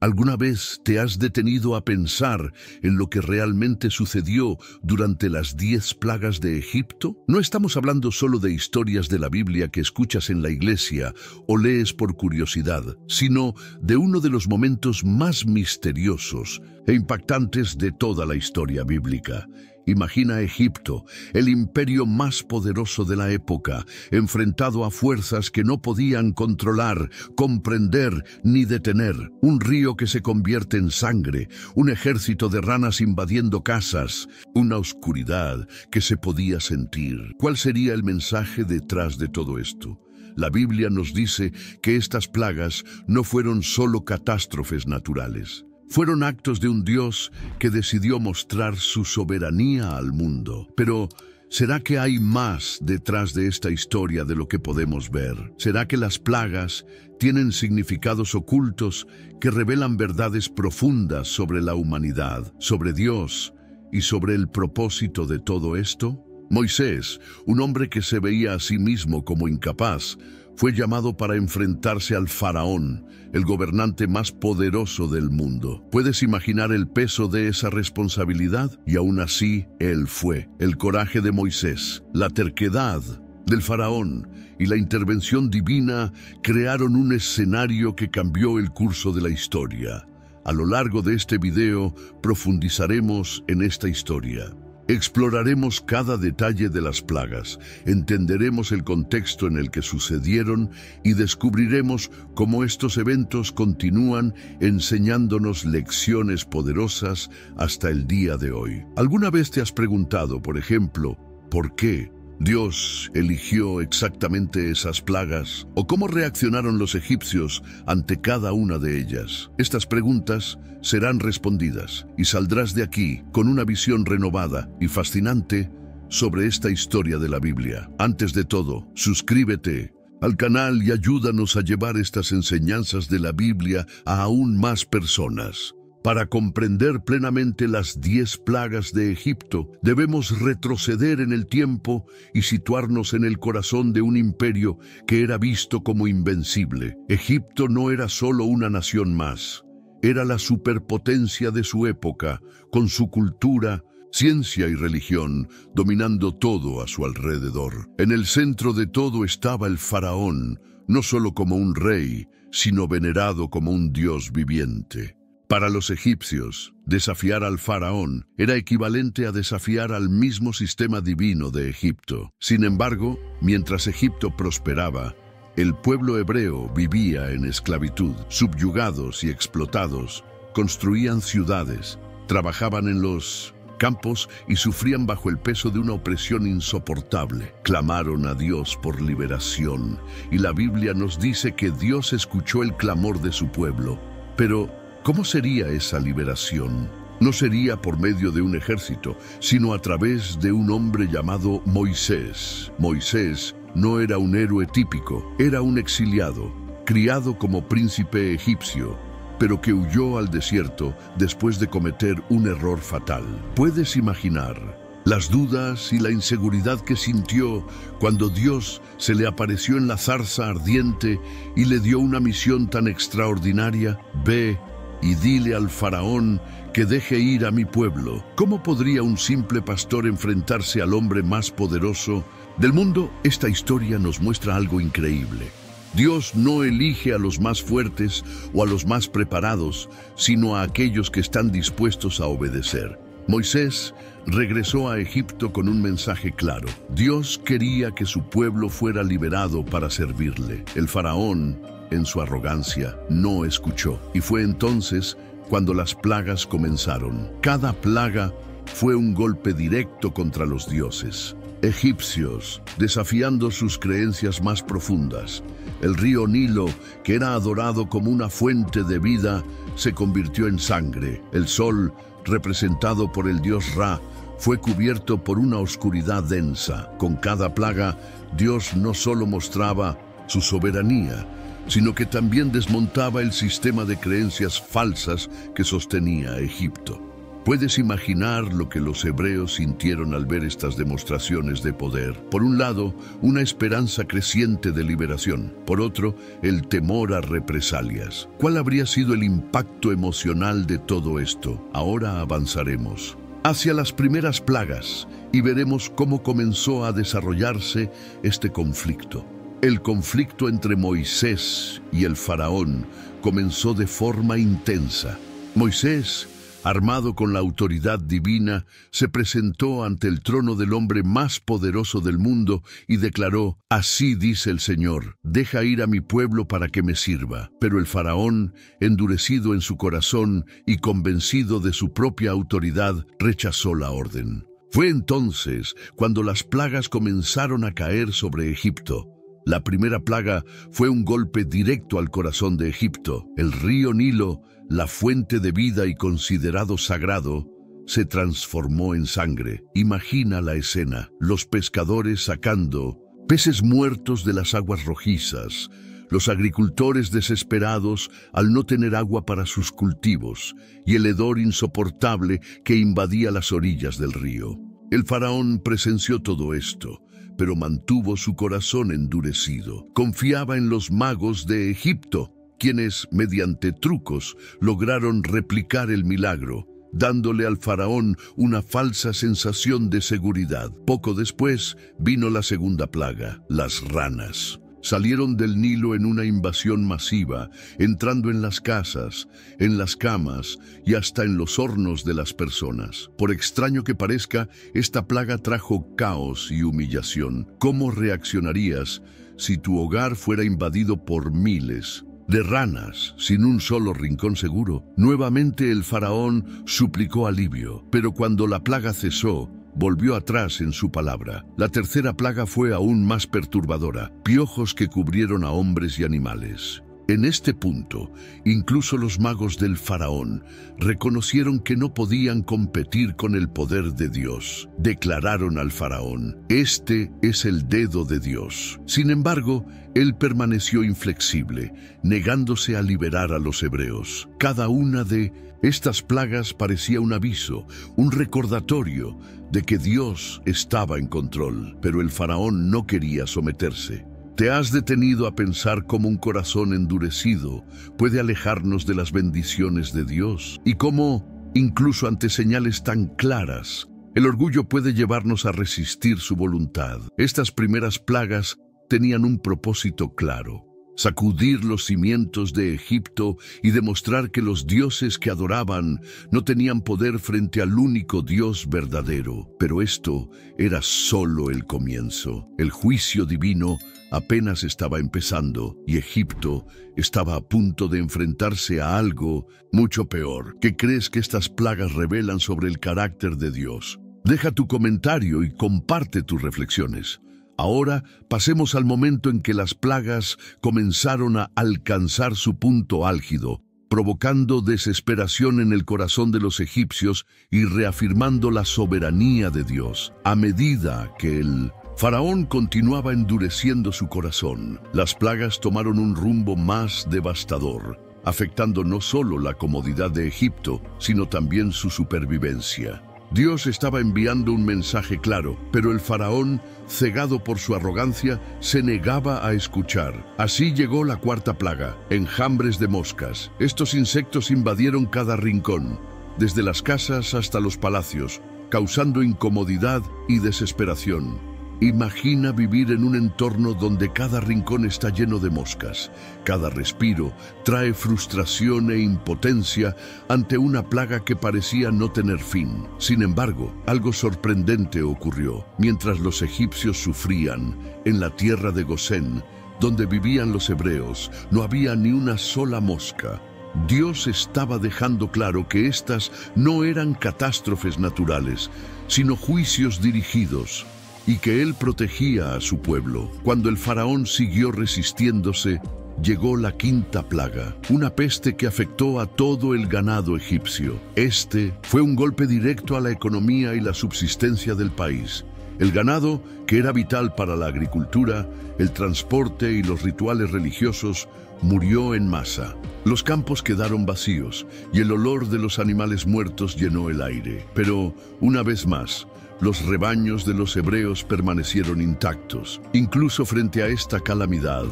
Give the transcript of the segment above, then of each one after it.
¿Alguna vez te has detenido a pensar en lo que realmente sucedió durante las 10 plagas de Egipto? No estamos hablando solo de historias de la Biblia que escuchas en la iglesia o lees por curiosidad, sino de uno de los momentos más misteriosos e impactantes de toda la historia bíblica. Imagina Egipto, el imperio más poderoso de la época, enfrentado a fuerzas que no podían controlar, comprender ni detener. Un río que se convierte en sangre, un ejército de ranas invadiendo casas, una oscuridad que se podía sentir. ¿Cuál sería el mensaje detrás de todo esto? La Biblia nos dice que estas plagas no fueron solo catástrofes naturales. Fueron actos de un Dios que decidió mostrar su soberanía al mundo. Pero, ¿será que hay más detrás de esta historia de lo que podemos ver? ¿Será que las plagas tienen significados ocultos que revelan verdades profundas sobre la humanidad, sobre Dios y sobre el propósito de todo esto? Moisés, un hombre que se veía a sí mismo como incapaz, fue llamado para enfrentarse al faraón, el gobernante más poderoso del mundo. ¿Puedes imaginar el peso de esa responsabilidad? Y aún así, él fue. El coraje de Moisés, la terquedad del faraón y la intervención divina crearon un escenario que cambió el curso de la historia. A lo largo de este video, profundizaremos en esta historia. Exploraremos cada detalle de las plagas, entenderemos el contexto en el que sucedieron y descubriremos cómo estos eventos continúan enseñándonos lecciones poderosas hasta el día de hoy. ¿Alguna vez te has preguntado, por ejemplo, por qué Dios eligió exactamente esas plagas? ¿O cómo reaccionaron los egipcios ante cada una de ellas? Estas preguntas serán respondidas y saldrás de aquí con una visión renovada y fascinante sobre esta historia de la Biblia. Antes de todo, suscríbete al canal y ayúdanos a llevar estas enseñanzas de la Biblia a aún más personas. Para comprender plenamente las 10 plagas de Egipto, debemos retroceder en el tiempo y situarnos en el corazón de un imperio que era visto como invencible. Egipto no era solo una nación más, era la superpotencia de su época, con su cultura, ciencia y religión, dominando todo a su alrededor. En el centro de todo estaba el faraón, no solo como un rey, sino venerado como un dios viviente. Para los egipcios, desafiar al faraón era equivalente a desafiar al mismo sistema divino de Egipto. Sin embargo, mientras Egipto prosperaba, el pueblo hebreo vivía en esclavitud. Subyugados y explotados, construían ciudades, trabajaban en los campos y sufrían bajo el peso de una opresión insoportable. Clamaron a Dios por liberación, y la Biblia nos dice que Dios escuchó el clamor de su pueblo. Pero, ¿cómo sería esa liberación? No sería por medio de un ejército, sino a través de un hombre llamado Moisés. Moisés no era un héroe típico, era un exiliado, criado como príncipe egipcio, pero que huyó al desierto después de cometer un error fatal. ¿Puedes imaginar las dudas y la inseguridad que sintió cuando Dios se le apareció en la zarza ardiente y le dio una misión tan extraordinaria? Ve y dile al faraón que deje ir a mi pueblo. ¿Cómo podría un simple pastor enfrentarse al hombre más poderoso del mundo? Esta historia nos muestra algo increíble. Dios no elige a los más fuertes o a los más preparados, sino a aquellos que están dispuestos a obedecer. Moisés regresó a Egipto con un mensaje claro. Dios quería que su pueblo fuera liberado para servirle. El faraón, en su arrogancia, no escuchó. Y fue entonces cuando las plagas comenzaron. Cada plaga fue un golpe directo contra los dioses egipcios, desafiando sus creencias más profundas. El río Nilo, que era adorado como una fuente de vida, se convirtió en sangre. El sol, representado por el dios Ra, fue cubierto por una oscuridad densa. Con cada plaga, Dios no solo mostraba su soberanía, sino que también desmontaba el sistema de creencias falsas que sostenía Egipto. Puedes imaginar lo que los hebreos sintieron al ver estas demostraciones de poder. Por un lado, una esperanza creciente de liberación. Por otro, el temor a represalias. ¿Cuál habría sido el impacto emocional de todo esto? Ahora avanzaremos hacia las primeras plagas y veremos cómo comenzó a desarrollarse este conflicto. El conflicto entre Moisés y el faraón comenzó de forma intensa. Moisés, armado con la autoridad divina, se presentó ante el trono del hombre más poderoso del mundo y declaró: «Así dice el Señor, deja ir a mi pueblo para que me sirva». Pero el faraón, endurecido en su corazón y convencido de su propia autoridad, rechazó la orden. Fue entonces cuando las plagas comenzaron a caer sobre Egipto. La primera plaga fue un golpe directo al corazón de Egipto. El río Nilo, la fuente de vida y considerado sagrado, se transformó en sangre. Imagina la escena: los pescadores sacando peces muertos de las aguas rojizas, los agricultores desesperados al no tener agua para sus cultivos, y el hedor insoportable que invadía las orillas del río. El faraón presenció todo esto, pero mantuvo su corazón endurecido. Confiaba en los magos de Egipto, quienes, mediante trucos, lograron replicar el milagro, dándole al faraón una falsa sensación de seguridad. Poco después vino la segunda plaga, las ranas. Salieron del Nilo en una invasión masiva, entrando en las casas, en las camas y hasta en los hornos de las personas. Por extraño que parezca, esta plaga trajo caos y humillación. ¿Cómo reaccionarías si tu hogar fuera invadido por miles de ranas sin un solo rincón seguro? Nuevamente el faraón suplicó alivio, pero cuando la plaga cesó, volvió atrás en su palabra. La tercera plaga fue aún más perturbadora: piojos que cubrieron a hombres y animales. En este punto, incluso los magos del faraón reconocieron que no podían competir con el poder de Dios. Declararon al faraón: «Este es el dedo de Dios». Sin embargo, él permaneció inflexible, negándose a liberar a los hebreos. Cada una de estas plagas parecía un aviso, un recordatorio de que Dios estaba en control, pero el faraón no quería someterse. ¿Te has detenido a pensar cómo un corazón endurecido puede alejarnos de las bendiciones de Dios? Y cómo, incluso ante señales tan claras, el orgullo puede llevarnos a resistir su voluntad. Estas primeras plagas tenían un propósito claro: sacudir los cimientos de Egipto y demostrar que los dioses que adoraban no tenían poder frente al único Dios verdadero. Pero esto era solo el comienzo. El juicio divino apenas estaba empezando y Egipto estaba a punto de enfrentarse a algo mucho peor. ¿Qué crees que estas plagas revelan sobre el carácter de Dios? Deja tu comentario y comparte tus reflexiones. Ahora pasemos al momento en que las plagas comenzaron a alcanzar su punto álgido, provocando desesperación en el corazón de los egipcios y reafirmando la soberanía de Dios. A medida que el faraón continuaba endureciendo su corazón, las plagas tomaron un rumbo más devastador, afectando no solo la comodidad de Egipto, sino también su supervivencia. Dios estaba enviando un mensaje claro, pero el faraón, cegado por su arrogancia, se negaba a escuchar. Así llegó la cuarta plaga: enjambres de moscas. Estos insectos invadieron cada rincón, desde las casas hasta los palacios, causando incomodidad y desesperación. Imagina vivir en un entorno donde cada rincón está lleno de moscas. Cada respiro trae frustración e impotencia ante una plaga que parecía no tener fin. Sin embargo, algo sorprendente ocurrió. Mientras los egipcios sufrían, en la tierra de Gosén, donde vivían los hebreos, no había ni una sola mosca. Dios estaba dejando claro que estas no eran catástrofes naturales, sino juicios dirigidos, y que Él protegía a su pueblo. Cuando el faraón siguió resistiéndose, llegó la quinta plaga, una peste que afectó a todo el ganado egipcio. Este fue un golpe directo a la economía y la subsistencia del país. El ganado, que era vital para la agricultura, el transporte y los rituales religiosos, murió en masa. Los campos quedaron vacíos y el olor de los animales muertos llenó el aire. Pero, una vez más, los rebaños de los hebreos permanecieron intactos. Incluso frente a esta calamidad,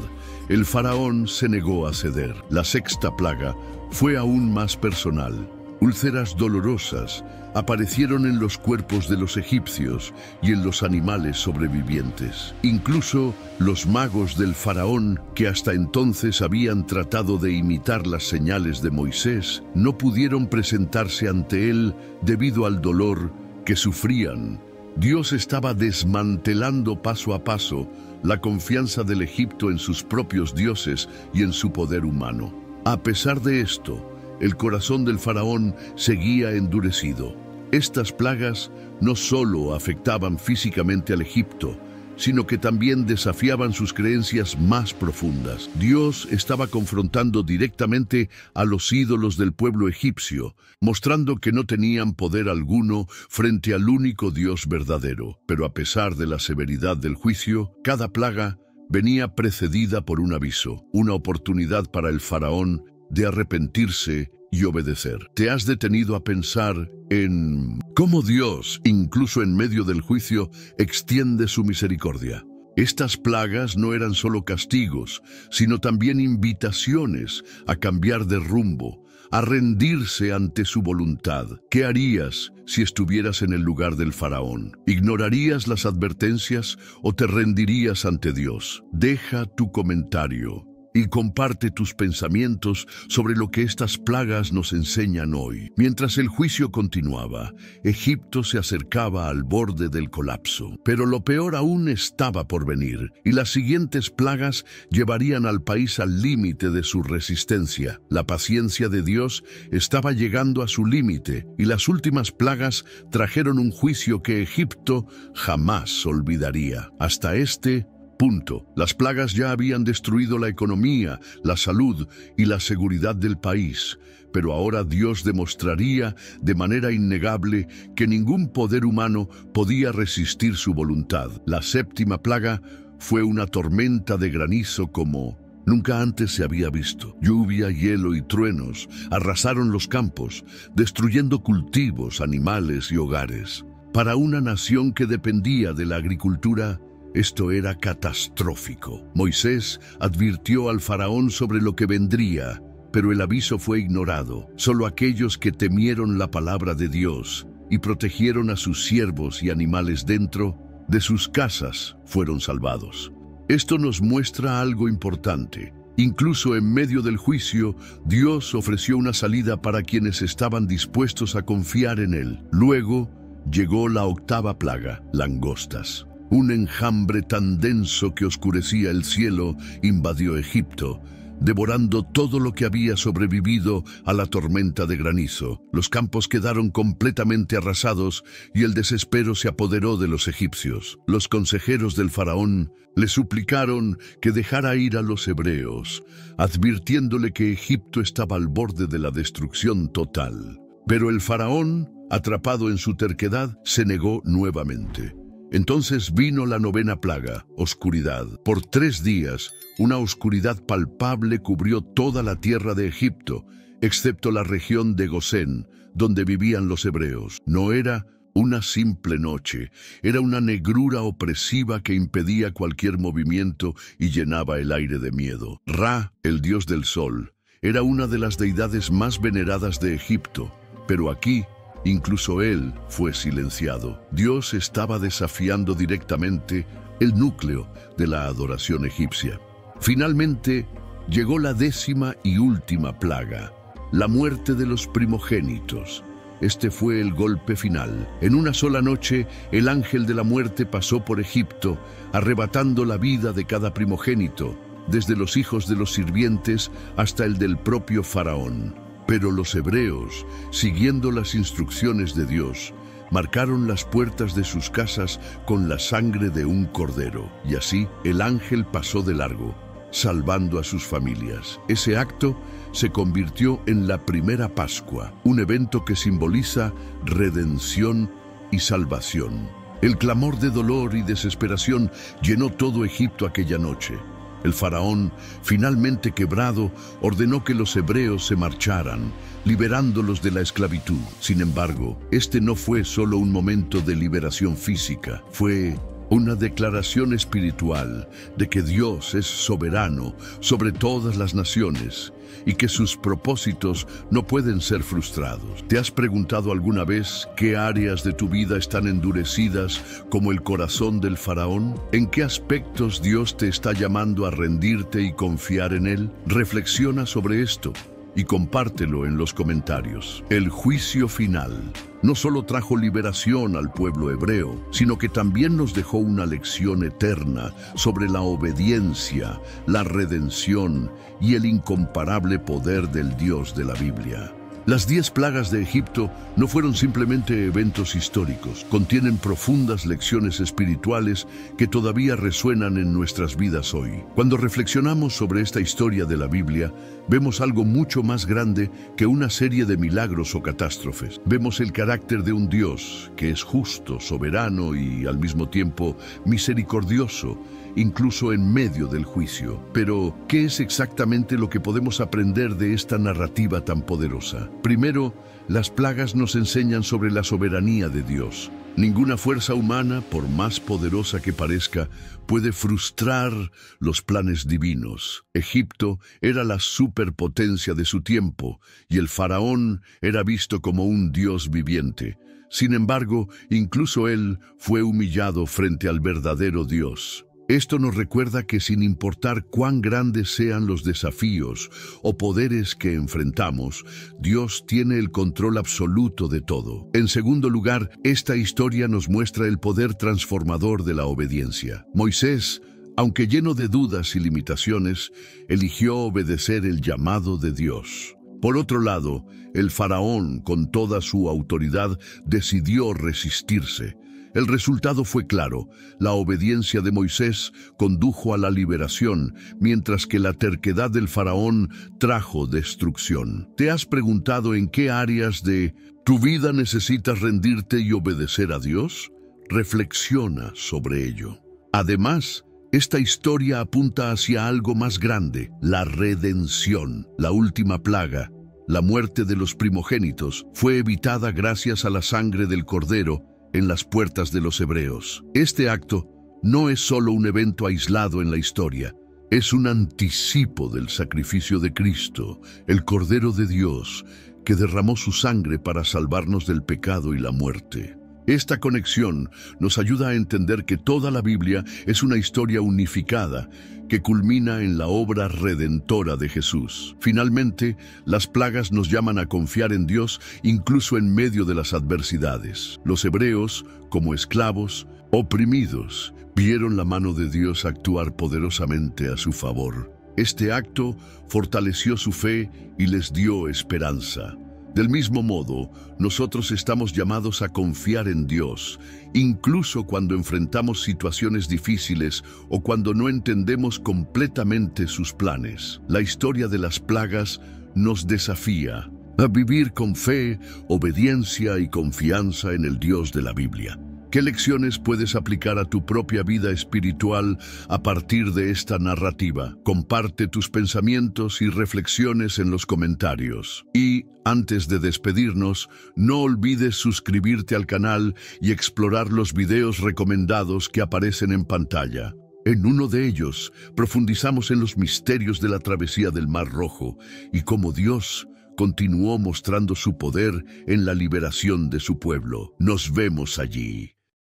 el faraón se negó a ceder. La sexta plaga fue aún más personal. Úlceras dolorosas aparecieron en los cuerpos de los egipcios y en los animales sobrevivientes. Incluso los magos del faraón, que hasta entonces habían tratado de imitar las señales de Moisés, no pudieron presentarse ante él debido al dolor que sufrían. Dios estaba desmantelando paso a paso la confianza del Egipto en sus propios dioses y en su poder humano. A pesar de esto, el corazón del faraón seguía endurecido. Estas plagas no solo afectaban físicamente al Egipto, sino que también desafiaban sus creencias más profundas. Dios estaba confrontando directamente a los ídolos del pueblo egipcio, mostrando que no tenían poder alguno frente al único Dios verdadero. Pero a pesar de la severidad del juicio, cada plaga venía precedida por un aviso, una oportunidad para el faraón de arrepentirse y obedecer. ¿Te has detenido a pensar en cómo Dios, incluso en medio del juicio, extiende su misericordia? Estas plagas no eran solo castigos, sino también invitaciones a cambiar de rumbo, a rendirse ante su voluntad. ¿Qué harías si estuvieras en el lugar del faraón? ¿Ignorarías las advertencias o te rendirías ante Dios? Deja tu comentario y comparte tus pensamientos sobre lo que estas plagas nos enseñan hoy. Mientras el juicio continuaba, Egipto se acercaba al borde del colapso. Pero lo peor aún estaba por venir, y las siguientes plagas llevarían al país al límite de su resistencia. La paciencia de Dios estaba llegando a su límite, y las últimas plagas trajeron un juicio que Egipto jamás olvidaría. Hasta este punto, las plagas ya habían destruido la economía, la salud y la seguridad del país, pero ahora Dios demostraría de manera innegable que ningún poder humano podía resistir su voluntad. La séptima plaga fue una tormenta de granizo como nunca antes se había visto. Lluvia, hielo y truenos arrasaron los campos, destruyendo cultivos, animales y hogares. Para una nación que dependía de la agricultura, esto era catastrófico. Moisés advirtió al faraón sobre lo que vendría, pero el aviso fue ignorado. Solo aquellos que temieron la palabra de Dios y protegieron a sus siervos y animales dentro de sus casas fueron salvados. Esto nos muestra algo importante. Incluso en medio del juicio, Dios ofreció una salida para quienes estaban dispuestos a confiar en Él. Luego llegó la octava plaga, langostas. Un enjambre tan denso que oscurecía el cielo invadió Egipto, devorando todo lo que había sobrevivido a la tormenta de granizo. Los campos quedaron completamente arrasados y el desespero se apoderó de los egipcios. Los consejeros del faraón le suplicaron que dejara ir a los hebreos, advirtiéndole que Egipto estaba al borde de la destrucción total. Pero el faraón, atrapado en su terquedad, se negó nuevamente. Entonces vino la novena plaga, oscuridad. Por 3 días, una oscuridad palpable cubrió toda la tierra de Egipto, excepto la región de Gosén, donde vivían los hebreos. No era una simple noche, era una negrura opresiva que impedía cualquier movimiento y llenaba el aire de miedo. Ra, el dios del sol, era una de las deidades más veneradas de Egipto, pero aquí, incluso él fue silenciado. Dios estaba desafiando directamente el núcleo de la adoración egipcia. Finalmente, llegó la 10ª y última plaga, la muerte de los primogénitos. Este fue el golpe final. En una sola noche, el ángel de la muerte pasó por Egipto, arrebatando la vida de cada primogénito, desde los hijos de los sirvientes hasta el del propio faraón. Pero los hebreos, siguiendo las instrucciones de Dios, marcaron las puertas de sus casas con la sangre de un cordero. Y así el ángel pasó de largo, salvando a sus familias. Ese acto se convirtió en la primera Pascua, un evento que simboliza redención y salvación. El clamor de dolor y desesperación llenó todo Egipto aquella noche. El faraón, finalmente quebrado, ordenó que los hebreos se marcharan, liberándolos de la esclavitud. Sin embargo, este no fue solo un momento de liberación física, fue una declaración espiritual de que Dios es soberano sobre todas las naciones y que sus propósitos no pueden ser frustrados. ¿Te has preguntado alguna vez qué áreas de tu vida están endurecidas como el corazón del faraón? ¿En qué aspectos Dios te está llamando a rendirte y confiar en Él? Reflexiona sobre esto y compártelo en los comentarios. El juicio final no solo trajo liberación al pueblo hebreo, sino que también nos dejó una lección eterna sobre la obediencia, la redención y el incomparable poder del Dios de la Biblia. Las 10 plagas de Egipto no fueron simplemente eventos históricos, contienen profundas lecciones espirituales que todavía resuenan en nuestras vidas hoy. Cuando reflexionamos sobre esta historia de la Biblia, vemos algo mucho más grande que una serie de milagros o catástrofes. Vemos el carácter de un Dios que es justo, soberano y al mismo tiempo misericordioso, incluso en medio del juicio. Pero, ¿qué es exactamente lo que podemos aprender de esta narrativa tan poderosa? Primero, las plagas nos enseñan sobre la soberanía de Dios. Ninguna fuerza humana, por más poderosa que parezca, puede frustrar los planes divinos. Egipto era la superpotencia de su tiempo, y el faraón era visto como un dios viviente. Sin embargo, incluso él fue humillado frente al verdadero Dios. Esto nos recuerda que sin importar cuán grandes sean los desafíos o poderes que enfrentamos, Dios tiene el control absoluto de todo. En segundo lugar, esta historia nos muestra el poder transformador de la obediencia. Moisés, aunque lleno de dudas y limitaciones, eligió obedecer el llamado de Dios. Por otro lado, el faraón, con toda su autoridad, decidió resistirse. El resultado fue claro: la obediencia de Moisés condujo a la liberación, mientras que la terquedad del faraón trajo destrucción. ¿Te has preguntado en qué áreas de tu vida necesitas rendirte y obedecer a Dios? Reflexiona sobre ello. Además, esta historia apunta hacia algo más grande: la redención. La última plaga, la muerte de los primogénitos, fue evitada gracias a la sangre del Cordero en las puertas de los hebreos. Este acto no es solo un evento aislado en la historia, es un anticipo del sacrificio de Cristo, el Cordero de Dios, que derramó su sangre para salvarnos del pecado y la muerte. Esta conexión nos ayuda a entender que toda la Biblia es una historia unificada que culmina en la obra redentora de Jesús. Finalmente, las plagas nos llaman a confiar en Dios incluso en medio de las adversidades. Los hebreos, como esclavos, oprimidos, vieron la mano de Dios actuar poderosamente a su favor. Este acto fortaleció su fe y les dio esperanza. Del mismo modo, nosotros estamos llamados a confiar en Dios, incluso cuando enfrentamos situaciones difíciles o cuando no entendemos completamente sus planes. La historia de las plagas nos desafía a vivir con fe, obediencia y confianza en el Dios de la Biblia. ¿Qué lecciones puedes aplicar a tu propia vida espiritual a partir de esta narrativa? Comparte tus pensamientos y reflexiones en los comentarios. Y, antes de despedirnos, no olvides suscribirte al canal y explorar los videos recomendados que aparecen en pantalla. En uno de ellos, profundizamos en los misterios de la travesía del Mar Rojo y cómo Dios continuó mostrando su poder en la liberación de su pueblo. Nos vemos allí.